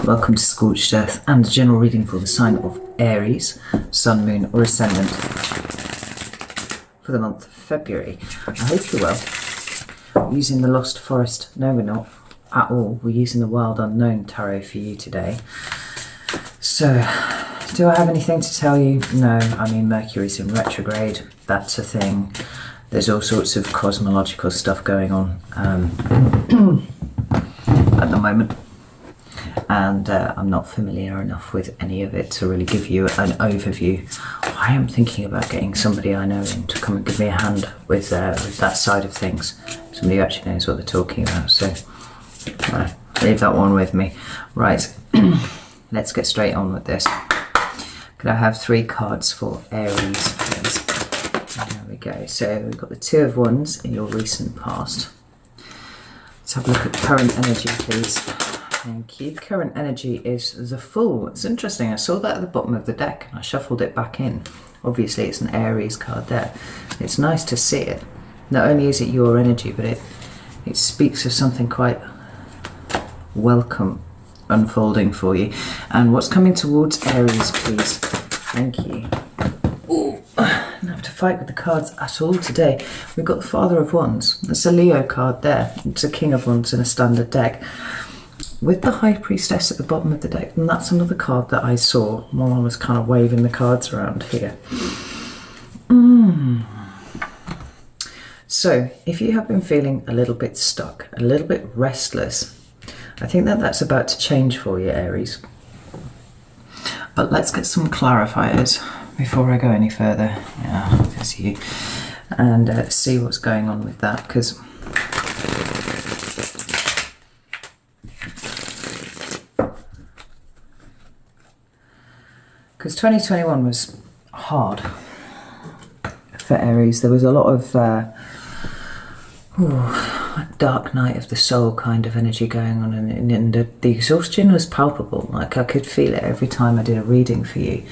Welcome to Scorched Earth and a general reading for the sign of Aries, Sun, Moon or Ascendant for the month of February. I hope you're well. We're using the Lost Forest. No, we're not at all. We're using the Wild Unknown Tarot for you today. So, do I have anything to tell you? No, I mean Mercury's in retrograde. That's a thing. There's all sorts of cosmological stuff going on at the moment. And I'm not familiar enough with any of it to really give you an overview. I am thinking about getting somebody I know in to come and give me a hand with that side of things. Somebody who actually knows what they're talking about. So leave that one with me. Right, let's get straight on with this. Could I have 3 cards for Aries, please? There we go. So we've got the Two of Wands in your recent past. Let's have a look at current energy, please. Thank you. Current energy is the Fool. It's interesting. I saw that at the bottom of the deck and I shuffled it back in. Obviously it's an Aries card there. It's nice to see it. Not only is it your energy, but it speaks of something quite welcome unfolding for you. And what's coming towards Aries, please? Thank you. Ooh, I don't have to fight with the cards at all today. We've got the Father of Wands. That's a Leo card there. It's a King of Wands in a standard deck. With the High Priestess at the bottom of the deck, and that's another card that I saw while I was kind of waving the cards around here. So, if you have been feeling a little bit stuck, a little bit restless, I think that's about to change for you, Aries. But let's get some clarifiers before I go any further. Yeah, there's you. And see what's going on with that, because because 2021 was hard for Aries. There was a lot of dark night of the soul kind of energy going on, and the exhaustion was palpable. Like I could feel it every time I did a reading for you.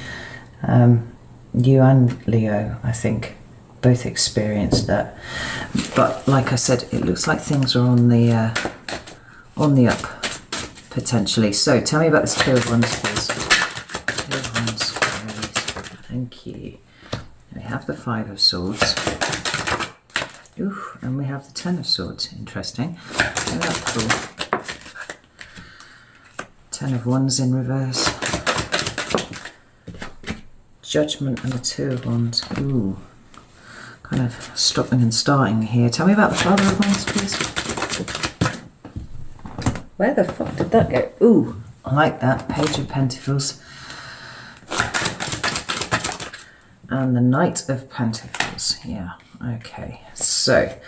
You and Leo, I think, both experienced that. But like I said, it looks like things are on the up potentially. So tell me about this Two of Wands, please. Thank you. We have the Five of Swords. Ooh, and we have the Ten of Swords. Interesting. Isn't that cool? Ten of Wands in reverse. Judgment and the Two of Wands. Ooh. Kind of stopping and starting here. Tell me about the Father of Wands, please. Where the fuck did that go? Ooh, I like that. Page of Pentacles. And the Knight of Pentacles. Yeah, okay. So,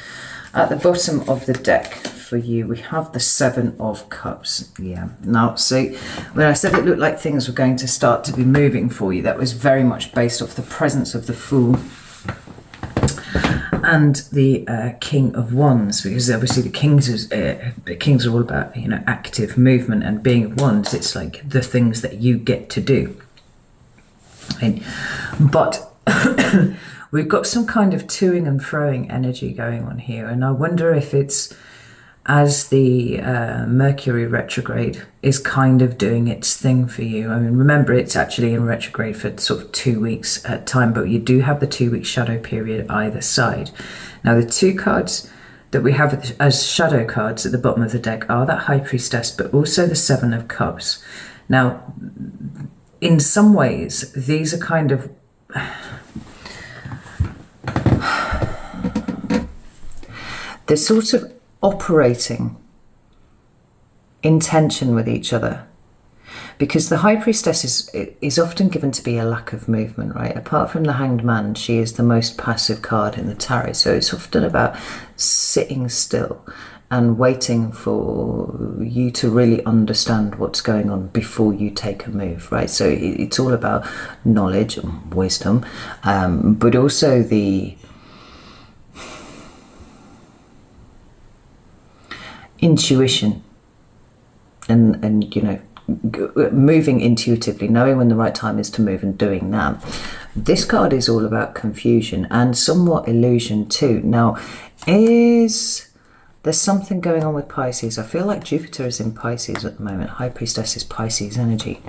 at the bottom of the deck for you, we have the Seven of Cups. Yeah. Now, see, when I said it looked like things were going to start to be moving for you, that was very much based off the presence of the Fool and the King of Wands, because obviously the kings are all about, you know, active movement, and being of Wands, it's like the things that you get to do. Right? But we've got some kind of toing and froing energy going on here, and I wonder if it's as the Mercury retrograde is kind of doing its thing for you. I mean, remember, it's actually in retrograde for sort of 2 weeks at time, but you do have the 2-week shadow period either side. Now, the 2 cards that we have as shadow cards at the bottom of the deck are that High Priestess, but also the Seven of Cups. Now, in some ways, these are kind of they're sort of operating in tension with each other, because the High Priestess is often given to be a lack of movement, right? Apart from the Hanged Man, she is the most passive card in the tarot, so it's often about sitting still and waiting for you to really understand what's going on before you take a move, right? So it's all about knowledge and wisdom, but also the intuition and you know, moving intuitively, knowing when the right time is to move and doing that. This card is all about confusion and somewhat illusion too. Now, is There's something going on with Pisces. I feel like Jupiter is in Pisces at the moment. High Priestess is Pisces energy.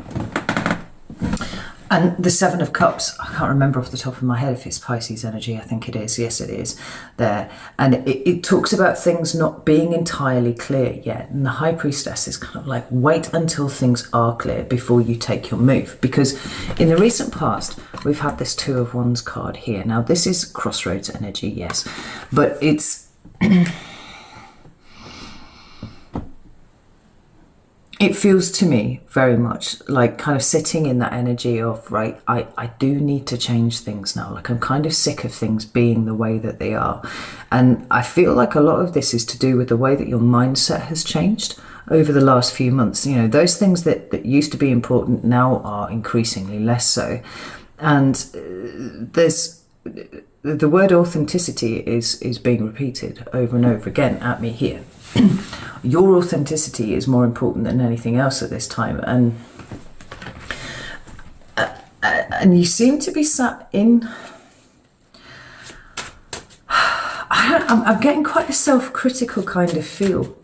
And the Seven of Cups, I can't remember off the top of my head if it's Pisces energy. I think it is. Yes, it is there. And it talks about things not being entirely clear yet. And the High Priestess is kind of like, wait until things are clear before you take your move. Because in the recent past, we've had this Two of Wands card here. Now, this is crossroads energy, yes. But it's... It feels to me very much like kind of sitting in that energy of, right, I do need to change things now. Like, I'm kind of sick of things being the way that they are. And I feel like a lot of this is to do with the way that your mindset has changed over the last few months. You know, those things that used to be important now are increasingly less so. And there's... The word authenticity is being repeated over and over again at me here. Your authenticity is more important than anything else at this time, and you seem to be sat in... I'm getting quite a self-critical kind of feel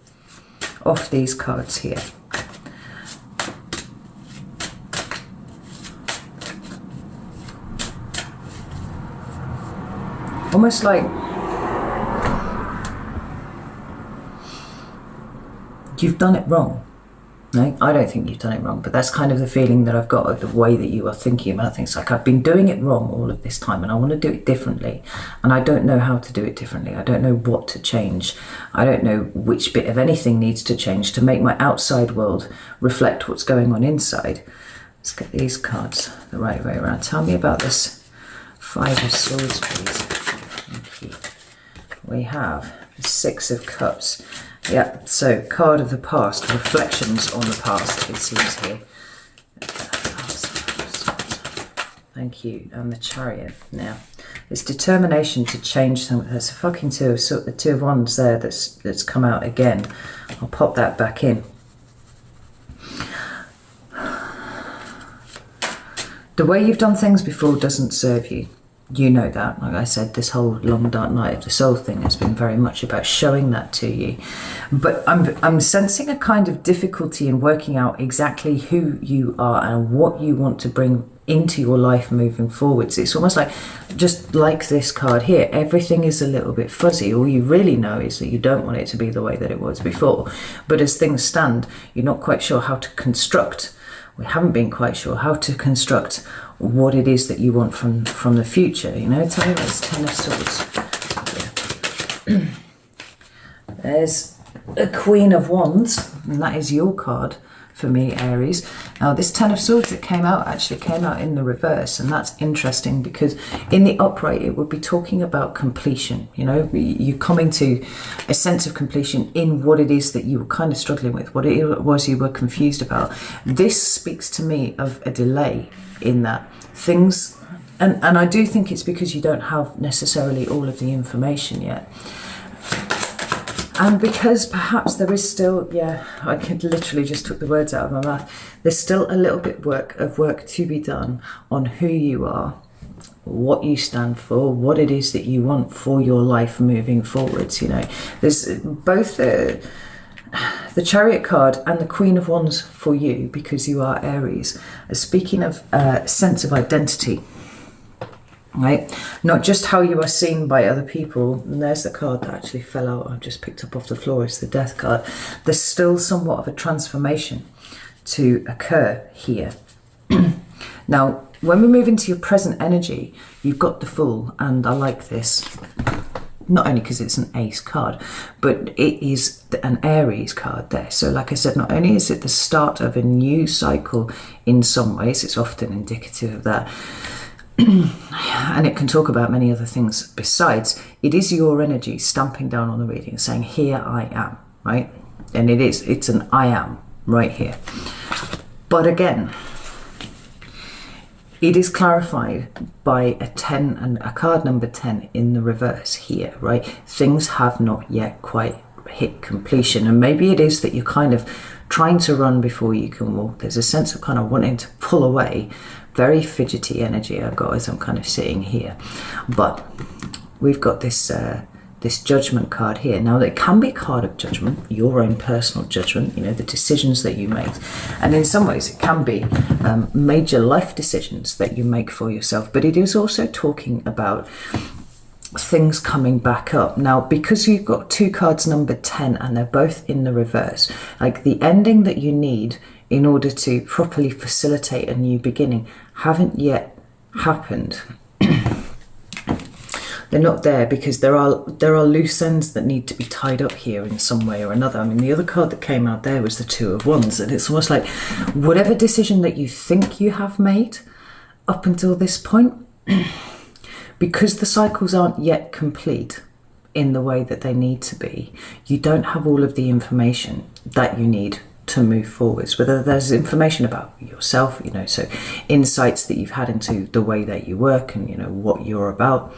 off these cards here. Almost like you've done it wrong. No, I don't think you've done it wrong, but that's kind of the feeling that I've got of the way that you are thinking about things. Like, I've been doing it wrong all of this time and I want to do it differently, and I don't know how to do it differently. I don't know what to change. I don't know which bit of anything needs to change to make my outside world reflect what's going on inside. Let's get these cards the right way around. Tell me about this Five of Swords, please. Thank you. We have the Six of Cups. Yeah, so card of the past, reflections on the past, it seems here. Thank you. And the Chariot. Now, it's determination to change something. There's a fucking two of Wands there that's come out again. I'll pop that back in. The way you've done things before doesn't serve you. You know that. Like I said, this whole long dark night of the soul thing has been very much about showing that to you. But I'm sensing a kind of difficulty in working out exactly who you are and what you want to bring into your life moving forwards. It's almost like, just like this card here, everything is a little bit fuzzy. All you really know is that you don't want it to be the way that it was before. But as things stand, you're not quite sure how to construct. We haven't been quite sure how to construct what it is that you want from the future. You know, tell me about this Ten of Swords. Yeah. There's a Queen of Wands, and that is your card for me, Aries. Now, this Ten of Swords that came out actually came out in the reverse, and that's interesting because in the upright it would be talking about completion. You know, you coming to a sense of completion in what it is that you were kind of struggling with, what it was you were confused about. This speaks to me of a delay in that things, and I do think it's because you don't have necessarily all of the information yet. And because perhaps there is still, yeah, I could literally just took the words out of my mouth. There's still a little bit of work to be done on who you are, what you stand for, what it is that you want for your life moving forwards. You know, there's both the Chariot card and the Queen of Wands for you, because you are Aries. Speaking of sense of identity. Right, not just how you are seen by other people. And there's the card that actually fell out. I've just picked up off the floor. It's the Death card. There's still somewhat of a transformation to occur here. Now, when we move into your present energy, you've got the Fool, and I like this. Not only because it's an ace card, but it is an Aries card there. So like I said, not only is it the start of a new cycle in some ways, it's often indicative of that. And it can talk about many other things besides. It is your energy stamping down on the reading, saying, here I am, right? And it's an I am right here. But again, it is clarified by a 10 and a card number 10 in the reverse here, right? Things have not yet quite hit completion. And maybe it is that you're kind of trying to run before you can walk. There's a sense of kind of wanting to pull away. Very fidgety energy I've got as I'm kind of sitting here. But we've got this this Judgment card here. Now, it can be a card of judgment, your own personal judgment, you know, the decisions that you make. And in some ways, it can be major life decisions that you make for yourself. But it is also talking about things coming back up. Now, because you've got two cards numbered 10 and they're both in the reverse, like the ending that you need in order to properly facilitate a new beginning haven't yet happened. They're not there because there are loose ends that need to be tied up here in some way or another. I mean, the other card that came out there was the Two of Wands, and it's almost like whatever decision that you think you have made up until this point, because the cycles aren't yet complete in the way that they need to be, you don't have all of the information that you need to move forwards. Whether there's information about yourself, you know, so insights that you've had into the way that you work and, you know, what you're about,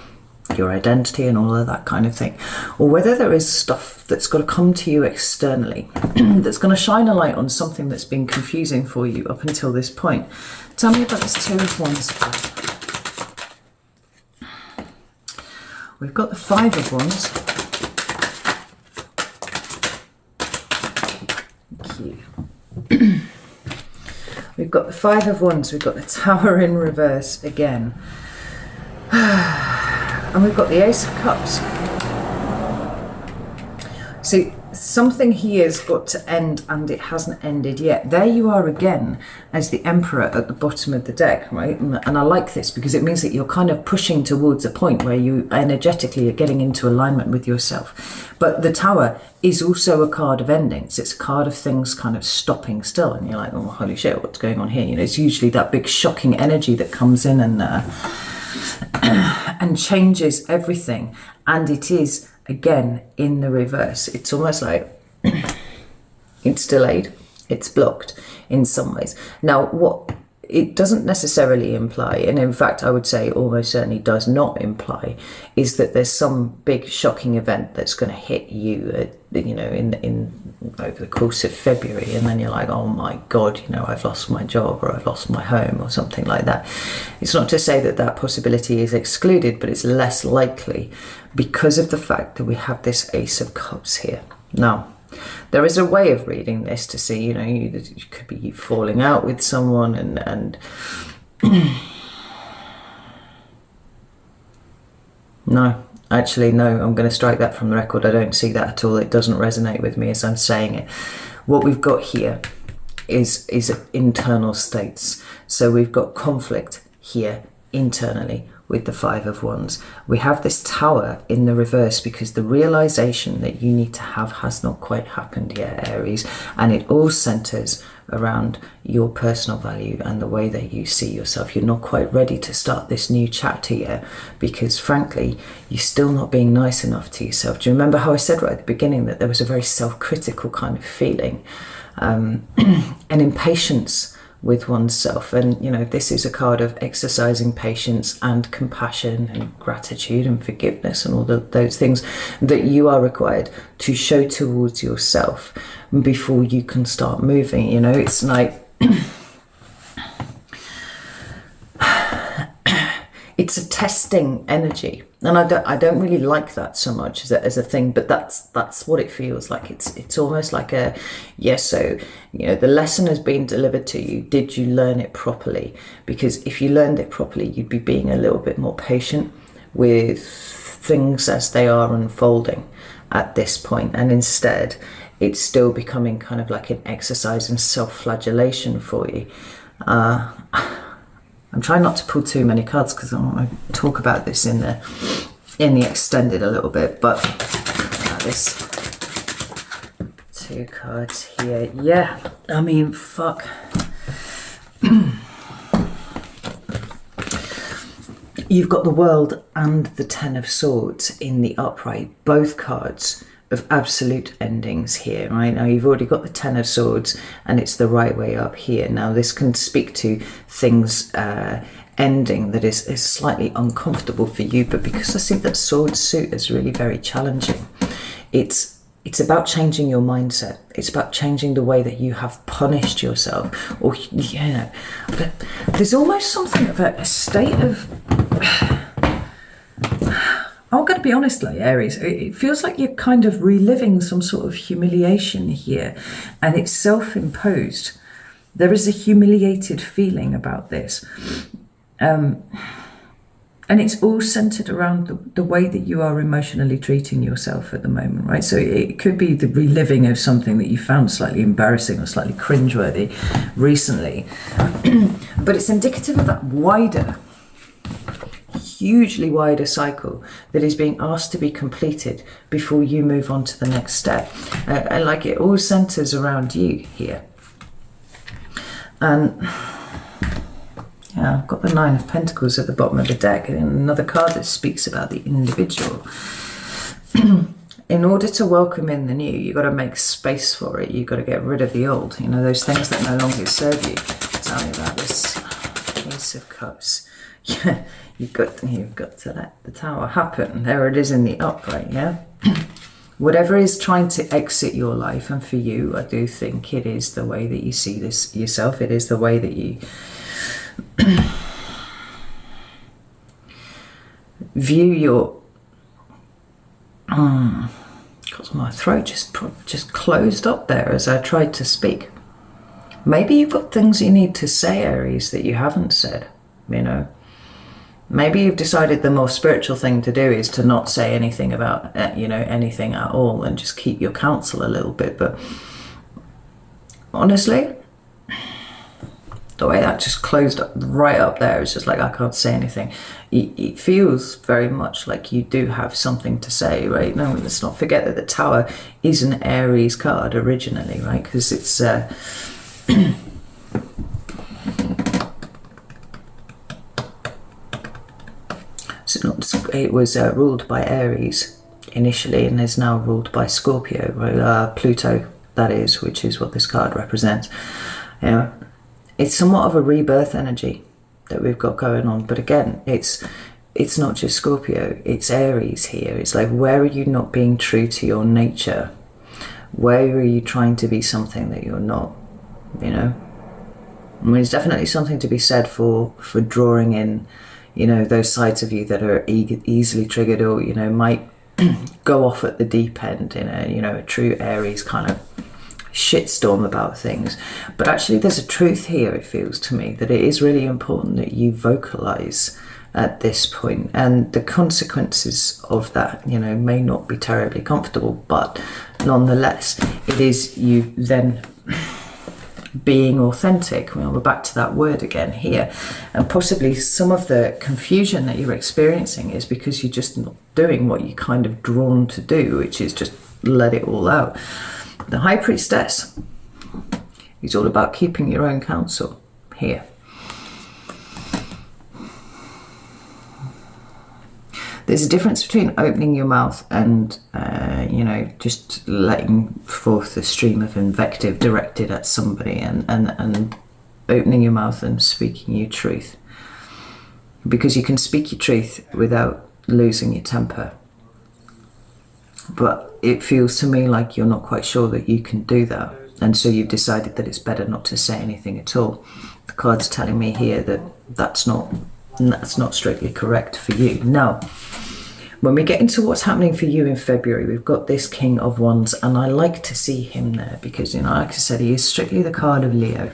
your identity and all of that kind of thing, or whether there is stuff that's got to come to you externally that's going to shine a light on something that's been confusing for you up until this point. Tell me about this Two of Wands. We've got the Five of Wands. Thank you. We've got the Five of Wands. We've got the Tower in reverse again. And we've got the Ace of Cups. See, something here has got to end and it hasn't ended yet. There you are again as the Emperor at the bottom of the deck, right? And I like this because it means that you're kind of pushing towards a point where you energetically are getting into alignment with yourself. But the Tower is also a card of endings. It's a card of things kind of stopping still. And you're like, oh, holy shit, what's going on here? You know, it's usually that big shocking energy that comes in and changes everything. And it is, again, in the reverse. It's almost like it's delayed, it's blocked in some ways. Now, what it doesn't necessarily imply, and in fact I would say almost certainly does not imply, is that there's some big shocking event that's going to hit you, you know, in over the course of February, and then you're like, oh my God, you know, I've lost my job or I've lost my home or something like that. It's not to say that that possibility is excluded, but it's less likely because of the fact that we have this Ace of Cups here. Now, there is a way of reading this to see, you know, you could be falling out with someone and no, actually, no, I'm going to strike that from the record. I don't see that at all. It doesn't resonate with me as I'm saying it. What we've got here is internal states. So we've got conflict here internally with the Five of Wands. We have this Tower in the reverse because the realization that you need to have has not quite happened yet, Aries, and it all centers around your personal value and the way that you see yourself. You're not quite ready to start this new chapter yet because, frankly, you're still not being nice enough to yourself. Do you remember how I said right at the beginning that there was a very self-critical kind of feeling, an impatience with oneself? And, you know, this is a card of exercising patience and compassion and gratitude and forgiveness and all those things that you are required to show towards yourself before you can start moving. You know, it's like it's a testing energy, and I don't really like that so much as a thing, but that's what it feels like. It's almost like a yes. So, you know, the lesson has been delivered to you. Did you learn it properly? Because if you learned it properly, you'd be being a little bit more patient with things as they are unfolding at this point, and instead, it's still becoming kind of like an exercise in self-flagellation for you. I'm trying not to pull too many cards because I want to talk about this in the extended a little bit, but this two cards here, yeah, I mean, fuck. You've got the World and the Ten of Swords in the upright, both cards of absolute endings here, right? Now you've already got the Ten of Swords and it's the right way up here. Now this can speak to things ending that is slightly uncomfortable for you, but because I see that sword suit is really very challenging, it's about changing your mindset. It's about changing the way that you have punished yourself, or, you know, but there's almost something of a state of I'm going to be honest, like Aries, it feels like you're kind of reliving some sort of humiliation here, and it's self-imposed. There is a humiliated feeling about this. And it's all centered around the way that you are emotionally treating yourself at the moment, right? So it could be the reliving of something that you found slightly embarrassing or slightly cringeworthy recently. But it's indicative of that wider, hugely wider cycle that is being asked to be completed before you move on to the next step. And like it all centers around you here. And yeah, I've got the Nine of Pentacles at the bottom of the deck, and another card that speaks about the individual. In order to welcome in the new, you've got to make space for it. You've got to get rid of the old, you know, those things that no longer serve you. Tell me about this Ace of Cups. Yeah, you've got to let the Tower happen. There it is in the upright, yeah? Whatever is trying to exit your life, and for you, I do think it is the way that you see this yourself. It is the way that you view your God, my throat just closed up there as I tried to speak. Maybe you've got things you need to say, Aries, that you haven't said, you know. Maybe you've decided the more spiritual thing to do is to not say anything about, you know, anything at all, and just keep your counsel a little bit. But honestly, the way that just closed up right up there, it's just like I can't say anything. It feels very much like you do have something to say, right? No, let's not forget that the Tower is an Aries card originally, right? Because it's it was ruled by Aries initially, and is now ruled by Scorpio, Pluto, that is, which is what this card represents. Yeah. It's somewhat of a rebirth energy that we've got going on, but again, it's not just Scorpio, it's Aries here. It's like, where are you not being true to your nature? Where are you trying to be something that you're not, you know? I mean, there's definitely something to be said for drawing in, you know, those sides of you that are easily triggered, or, you know, might go off at the deep end in a, you know, a true Aries kind of shitstorm about things. But actually there's a truth here, it feels to me, that it is really important that you vocalize at this point, and the consequences of that, you know, may not be terribly comfortable, but nonetheless it is you then being authentic. Well, we're back to that word again here, and possibly some of the confusion that you're experiencing is because you're just not doing what you're kind of drawn to do, which is just let it all out. The High Priestess is all about keeping your own counsel here. There's a difference between opening your mouth and, you know, just letting forth a stream of invective directed at somebody, and opening your mouth and speaking your truth. Because you can speak your truth without losing your temper. But it feels to me like you're not quite sure that you can do that, and so you've decided that it's better not to say anything at all. The card's telling me here that that's not strictly correct for you. Now, when we get into what's happening for you in February, we've got this King of Wands, and I like to see him there because, you know, like I said, he is strictly the card of Leo,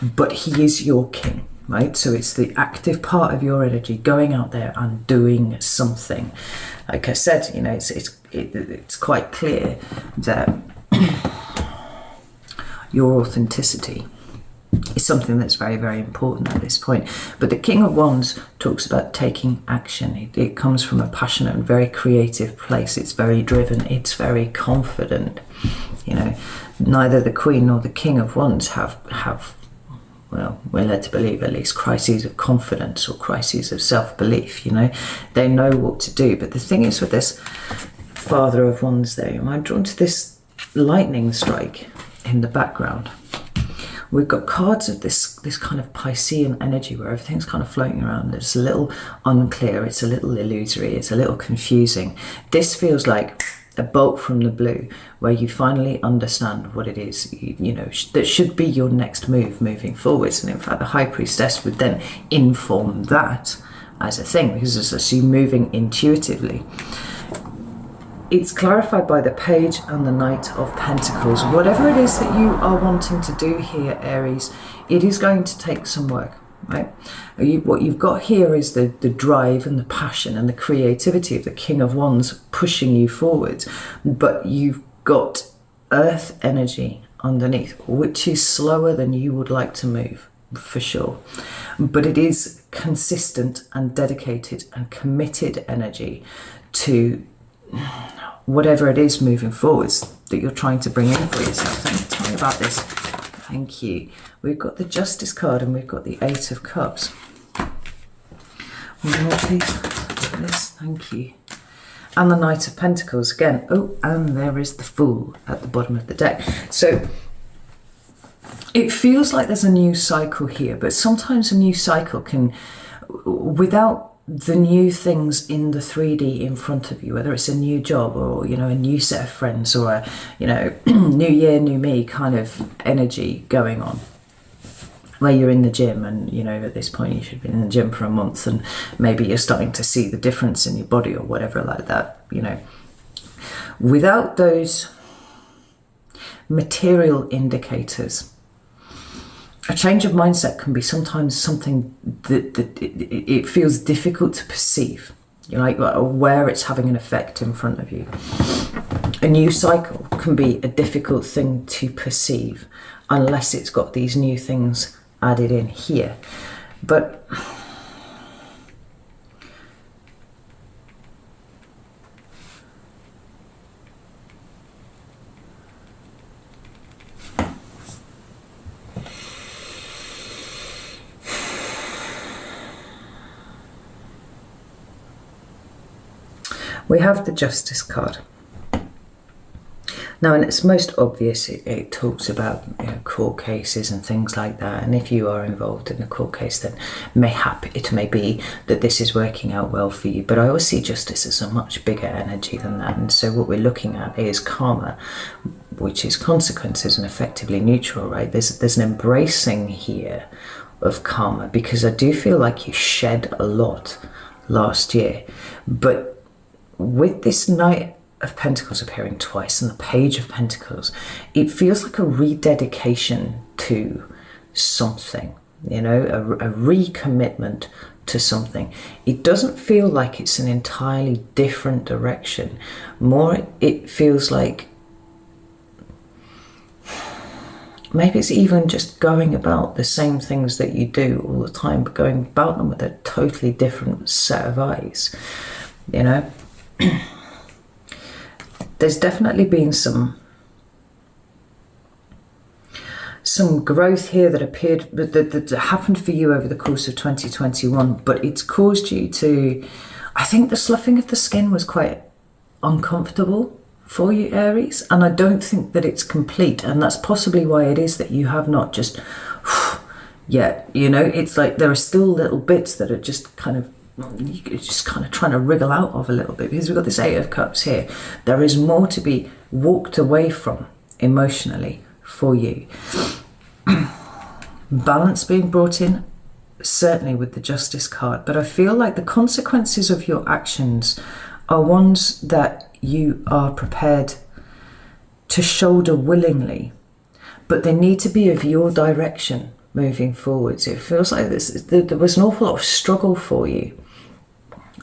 but he is your king. Right, so it's the active part of your energy going out there and doing something. Like I said, you know, it's quite clear that your authenticity is something that's very, very important at this point. But the King of Wands talks about taking action. It comes from a passionate and very creative place. It's very driven. It's very confident. You know, neither the Queen nor the King of Wands have well, we're led to believe at least crises of confidence or crises of self-belief, you know. They know what to do. But the thing is with this Father of Wands there, I'm drawn to this lightning strike in the background. We've got cards of this kind of Piscean energy where everything's kind of floating around. It's a little unclear, it's a little illusory, it's a little confusing. This feels like a bolt from the blue, where you finally understand what it is, you know, that should be your next move moving forwards. And in fact, the High Priestess would then inform that as a thing, because it's you moving intuitively. It's clarified by the Page and the Knight of Pentacles. Whatever it is that you are wanting to do here, Aries, it is going to take some work, right? What you've got here is the drive and the passion and the creativity of the King of Wands pushing you forward. But you've got earth energy underneath, which is slower than you would like to move, for sure. But it is consistent and dedicated and committed energy to whatever it is moving forwards that you're trying to bring in for yourself. Tell me about this. Thank you. We've got the Justice card and we've got the Eight of Cups. One more please. This, thank you. And the Knight of Pentacles again. Oh, and there is the Fool at the bottom of the deck. So it feels like there's a new cycle here, but sometimes a new cycle can, without the new things in the 3D in front of you, whether it's a new job or, you know, a new set of friends or a, you know, new year, new me kind of energy going on, where you're in the gym and, you know, at this point you should be in the gym for a month and maybe you're starting to see the difference in your body or whatever like that, you know. Without those material indicators, a change of mindset can be sometimes something that it feels difficult to perceive, you know, like where it's having an effect in front of you. A new cycle can be a difficult thing to perceive unless it's got these new things added in here. But we have the Justice card. Now, in its most obvious, it talks about, you know, court cases and things like that. And if you are involved in a court case, then mayhap it may be that this is working out well for you. But I always see justice as a much bigger energy than that. And so what we're looking at is karma, which is consequences and effectively neutral, right? There's an embracing here of karma, because I do feel like you shed a lot last year. But with this Knight of Pentacles appearing twice and the Page of Pentacles, it feels like a rededication to something, you know, a recommitment to something. It doesn't feel like it's an entirely different direction. More, it feels like maybe it's even just going about the same things that you do all the time, but going about them with a totally different set of eyes, you know. There's definitely been some growth here that appeared, that happened for you over the course of 2021, but it's caused you to, I think the sloughing of the skin was quite uncomfortable for you, Aries, and I don't think that it's complete, and that's possibly why it is that you have not just yet, you know. It's like there are still little bits that are just kind of, you're just kind of trying to wriggle out of a little bit, because we've got this Eight of Cups here. There is more to be walked away from emotionally for you. Balance being brought in, certainly with the Justice card, but I feel like the consequences of your actions are ones that you are prepared to shoulder willingly, but they need to be of your direction moving forwards. It feels like there was an awful lot of struggle for you.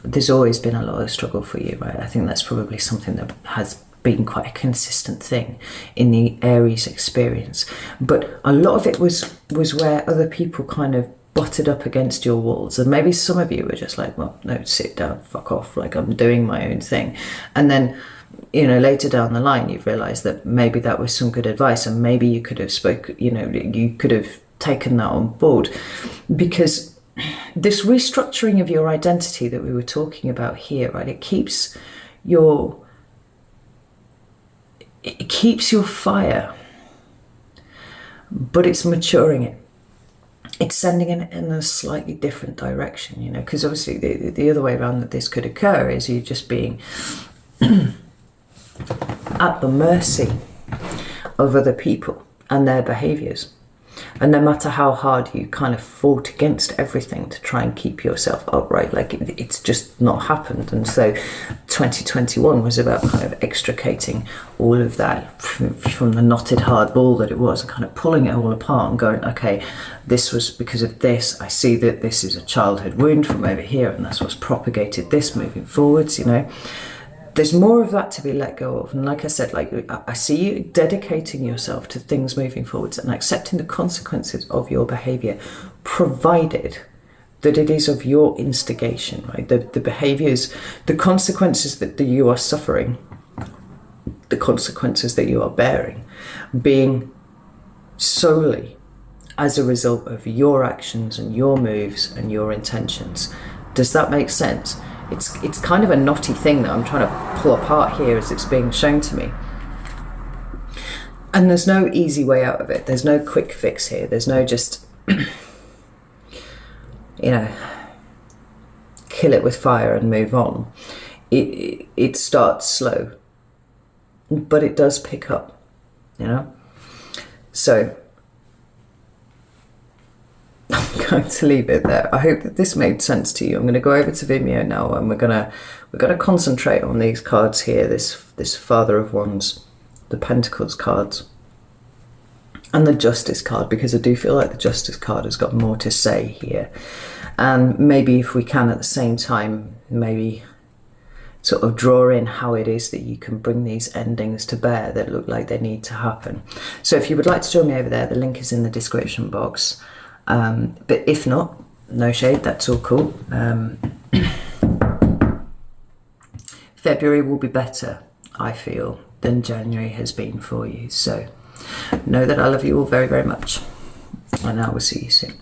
There's always been a lot of struggle for you, right? I think that's probably something that has been quite a consistent thing in the Aries experience. But a lot of it was where other people kind of butted up against your walls. And maybe some of you were just like, well, no, sit down, fuck off, like I'm doing my own thing. And then, you know, later down the line, you've realised that maybe that was some good advice, and maybe you could have you could have taken that on board, because this restructuring of your identity that we were talking about here, right, it keeps your fire, but it's maturing it. It's sending it in a slightly different direction, you know, because obviously the other way around that this could occur is you just being at the mercy of other people and their behaviours. And no matter how hard you kind of fought against everything to try and keep yourself upright, like it's just not happened. And so 2021 was about kind of extricating all of that from the knotted hard ball that it was, and kind of pulling it all apart and going, okay, this was because of this. I see that this is a childhood wound from over here, and that's what's propagated this moving forwards, you know. There's more of that to be let go of. And like I said, like I see you dedicating yourself to things moving forwards and accepting the consequences of your behavior, provided that it is of your instigation, right? The behaviors, the consequences that you are suffering, the consequences that you are bearing, being solely as a result of your actions and your moves and your intentions. Does that make sense? It's kind of a knotty thing that I'm trying to pull apart here as it's being shown to me. And there's no easy way out of it. There's no quick fix here. There's no just, you know, kill it with fire and move on. It starts slow, but it does pick up, you know? So I'm going to leave it there. I hope that this made sense to you. I'm going to go over to Vimeo now, and we're gonna concentrate on these cards here. This Father of Wands, the Pentacles cards, and the Justice card, because I do feel like the Justice card has got more to say here. And maybe if we can at the same time, maybe sort of draw in how it is that you can bring these endings to bear that look like they need to happen. So if you would like to join me over there, the link is in the description box. But if not, no shade, that's all cool. February will be better, I feel, than January has been for you. So know that I love you all very, very much. And I will see you soon.